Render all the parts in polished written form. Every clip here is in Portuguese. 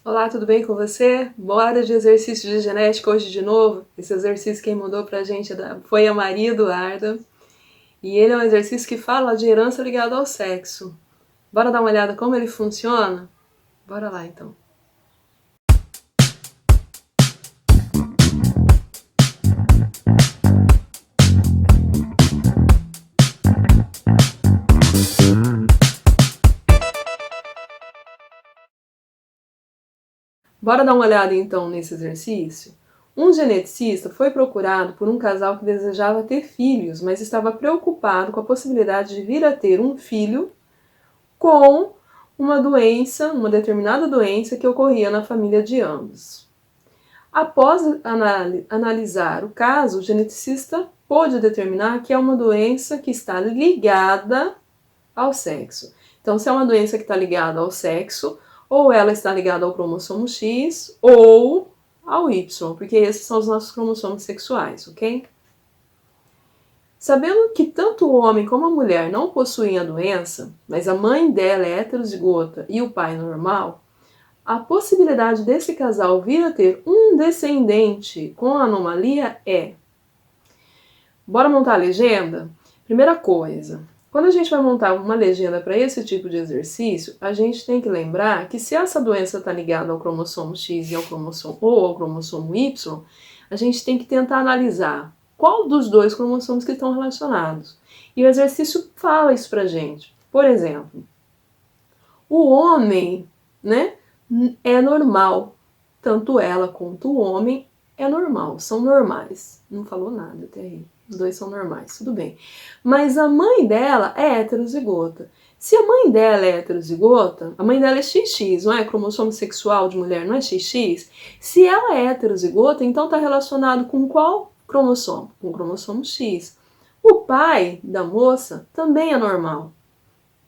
Olá, tudo bem com você? Bora de exercício de genética hoje de novo. Esse exercício quem mandou pra gente foi a Maria Eduarda. E ele é um exercício que fala de herança ligada ao sexo. Bora dar uma olhada como ele funciona? Bora lá então. Bora dar uma olhada então nesse exercício? Um geneticista foi procurado por um casal que desejava ter filhos, mas estava preocupado com a possibilidade de vir a ter um filho com uma doença, uma determinada doença que ocorria na família de ambos. Após analisar o caso, o geneticista pôde determinar que é uma doença que está ligada ao sexo. Então, se é uma doença que está ligada ao sexo, ou ela está ligada ao cromossomo X ou ao Y, porque esses são os nossos cromossomos sexuais, ok? Sabendo que tanto o homem como a mulher não possuem a doença, mas a mãe dela é heterozigota e o pai normal, a possibilidade desse casal vir a ter um descendente com anomalia é... Bora montar a legenda? Primeira coisa, quando a gente vai montar uma legenda para esse tipo de exercício, a gente tem que lembrar que se essa doença está ligada ao cromossomo X e ao cromossomo Y, a gente tem que tentar analisar qual dos dois cromossomos que estão relacionados. E o exercício fala isso pra gente. Por exemplo, o homem, né, é normal. Tanto ela quanto o homem é normal, são normais. Não falou nada até aí. Os dois são normais, tudo bem. Mas a mãe dela é heterozigota. Se a mãe dela é heterozigota, a mãe dela é XX, não é? Cromossomo sexual de mulher não é XX? Se ela é heterozigota, então está relacionado com qual cromossomo? Com o cromossomo X. O pai da moça também é normal.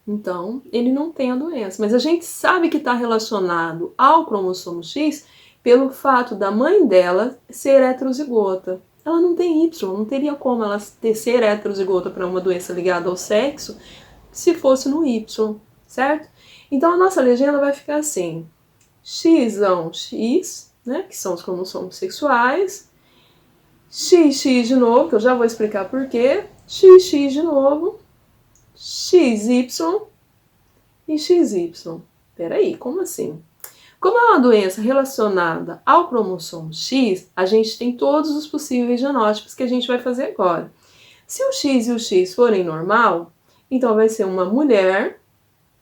Então, ele não tem a doença. Mas a gente sabe que está relacionado ao cromossomo X pelo fato da mãe dela ser heterozigota. Ela não tem Y, não teria como ela ser heterozigota para uma doença ligada ao sexo se fosse no Y, certo? Então a nossa legenda vai ficar assim: X, né, que são os cromossomos sexuais, XX de novo, que eu já vou explicar por quê, XX de novo, XY e XY. Peraí, como assim? Como é uma doença relacionada ao cromossomo X, a gente tem todos os possíveis genótipos que a gente vai fazer agora. Se o X e o X forem normal, então vai ser uma mulher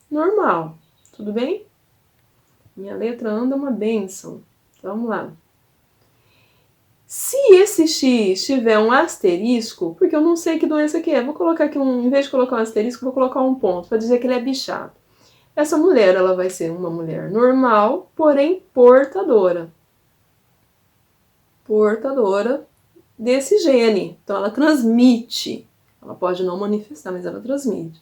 normal. Tudo bem? Minha letra anda uma bênção. Vamos lá. Se esse X tiver um asterisco, porque eu não sei que doença que é, vou colocar aqui em vez de colocar um asterisco, vou colocar um ponto para dizer que ele é bichado. Essa mulher, ela vai ser uma mulher normal, porém portadora. Portadora desse gene. Então ela transmite. Ela pode não manifestar, mas ela transmite.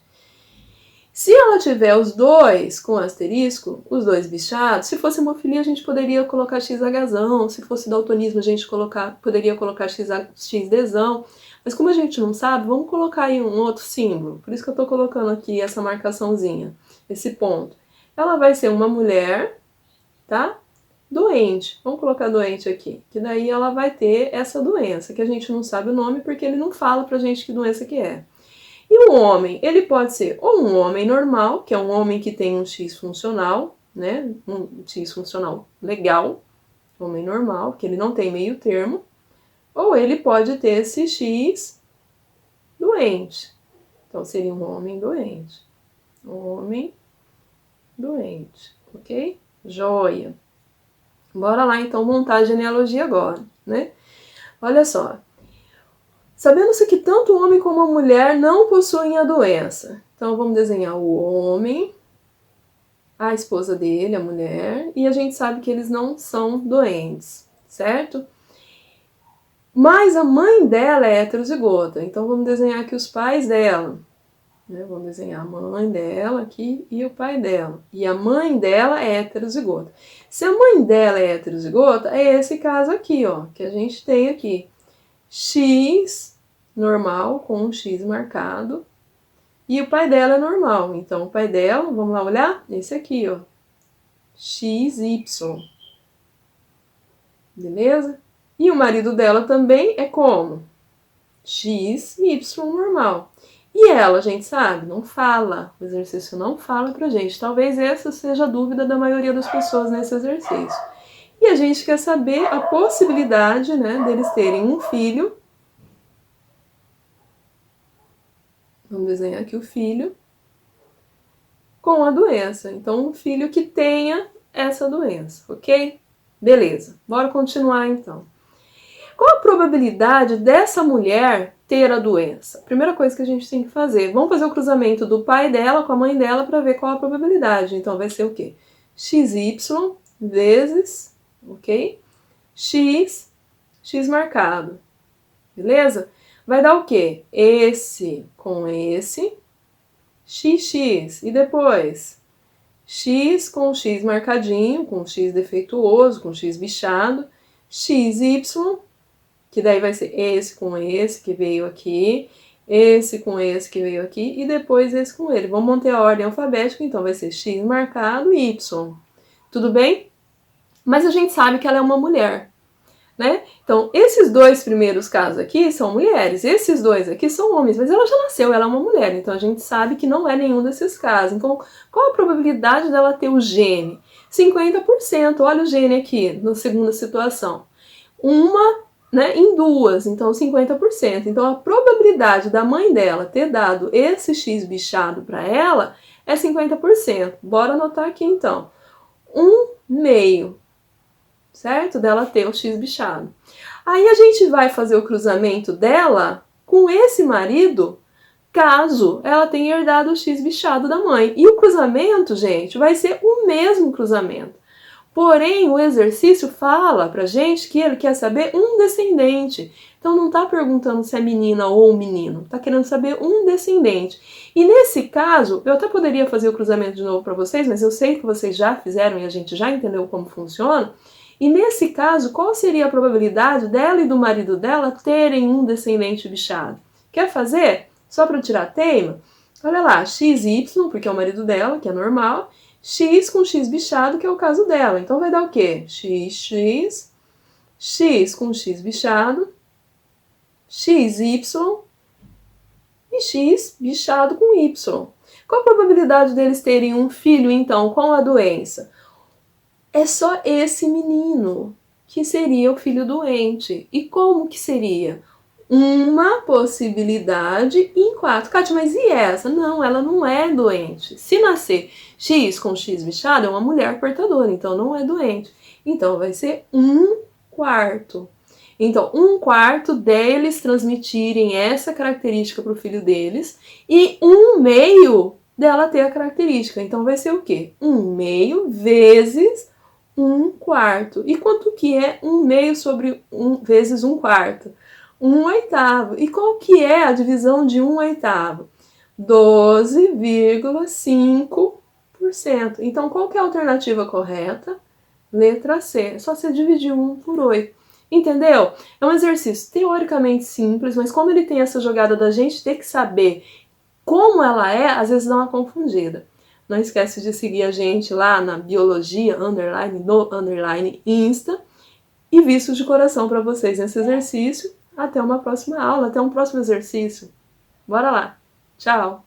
Se ela tiver os dois com asterisco, os dois bichados, se fosse hemofilia a gente poderia colocar XHzão, se fosse daltonismo a gente poderia colocar XDzão, mas como a gente não sabe, vamos colocar aí um outro símbolo, por isso que eu estou colocando aqui essa marcaçãozinha, esse ponto. Ela vai ser uma mulher, tá? Doente, vamos colocar doente aqui, que daí ela vai ter essa doença, que a gente não sabe o nome porque ele não fala pra gente que doença que é. E o homem, ele pode ser ou um homem normal, que é um homem que tem um X funcional, né? Um X funcional legal, homem normal, que ele não tem meio termo, ou ele pode ter esse X doente. Então seria um homem doente. Homem doente, ok? Joia. Bora lá então montar a genealogia agora, né? Olha só. Sabendo-se que tanto o homem como a mulher não possuem a doença. Então vamos desenhar o homem, a esposa dele, a mulher, e a gente sabe que eles não são doentes, certo? Mas a mãe dela é heterozigota, então vamos desenhar aqui os pais dela. Vamos desenhar a mãe dela aqui e o pai dela. E a mãe dela é heterozigota. Se a mãe dela é heterozigota, é esse caso aqui, ó, que a gente tem aqui. X normal, com um X marcado. E o pai dela é normal. Então, o pai dela, vamos lá olhar? Esse aqui, ó. XY. Beleza? E o marido dela também é como? XY normal. E ela, a gente sabe, não fala. O exercício não fala pra gente. Talvez essa seja a dúvida da maioria das pessoas nesse exercício. E a gente quer saber a possibilidade, né, deles terem um filho. Vamos desenhar aqui o filho com a doença. Então, um filho que tenha essa doença, ok? Beleza, bora continuar então. Qual a probabilidade dessa mulher ter a doença? Primeira coisa que a gente tem que fazer, vamos fazer o cruzamento do pai dela com a mãe dela para ver qual a probabilidade. Então vai ser o quê? XY vezes, ok? X marcado, beleza? Vai dar o quê? Esse com esse, XX, e depois X com X marcadinho, com X defeituoso, com X bichado, XY, que daí vai ser esse com esse que veio aqui, esse com esse que veio aqui, e depois esse com ele. Vamos manter a ordem alfabética, então vai ser X marcado e Y. Tudo bem? Mas a gente sabe que ela é uma mulher, né? Então, esses dois primeiros casos aqui são mulheres, esses dois aqui são homens, mas ela já nasceu, ela é uma mulher, então a gente sabe que não é nenhum desses casos. Então, qual a probabilidade dela ter o gene? 50%, olha o gene aqui, na segunda situação. Uma, né, em duas, então 50%. Então, a probabilidade da mãe dela ter dado esse X bichado para ela é 50%. Bora anotar aqui, então. 1/2. Certo? Dela ter o X bichado. Aí a gente vai fazer o cruzamento dela com esse marido, caso ela tenha herdado o X bichado da mãe. E o cruzamento, gente, vai ser o mesmo cruzamento. Porém, o exercício fala pra gente que ele quer saber um descendente. Então não tá perguntando se é menina ou menino, tá querendo saber um descendente. E nesse caso, eu até poderia fazer o cruzamento de novo para vocês, mas eu sei que vocês já fizeram e a gente já entendeu como funciona. E nesse caso, qual seria a probabilidade dela e do marido dela terem um descendente bichado? Quer fazer? Só para tirar a teima? Olha lá, XY, porque é o marido dela, que é normal, X com X bichado, que é o caso dela. Então vai dar o quê? XX, X com X bichado, XY e X bichado com Y. Qual a probabilidade deles terem um filho, então, com a doença? É só esse menino que seria o filho doente. E como que seria? Uma possibilidade em 4. Kátia, mas e essa? Não, ela não é doente. Se nascer X com X bichado, é uma mulher portadora, então não é doente. Então vai ser 1/4. Então, 1/4 deles transmitirem essa característica para o filho deles e 1/2 dela ter a característica. Então vai ser o quê? 1/2 vezes 1/4. E quanto que é 1/2 sobre 1 vezes 1/4? 1/8. E qual que é a divisão de 1/8? 12,5%. Então, qual que é a alternativa correta? Letra C. É só você dividir 1 por 8. Entendeu? É um exercício teoricamente simples, mas como ele tem essa jogada da gente ter que saber como ela é, às vezes dá uma confundida. Não esquece de seguir a gente lá na biologia, underline, no underline, Insta. E visto de coração para vocês nesse exercício. Até uma próxima aula, até um próximo exercício. Bora lá. Tchau!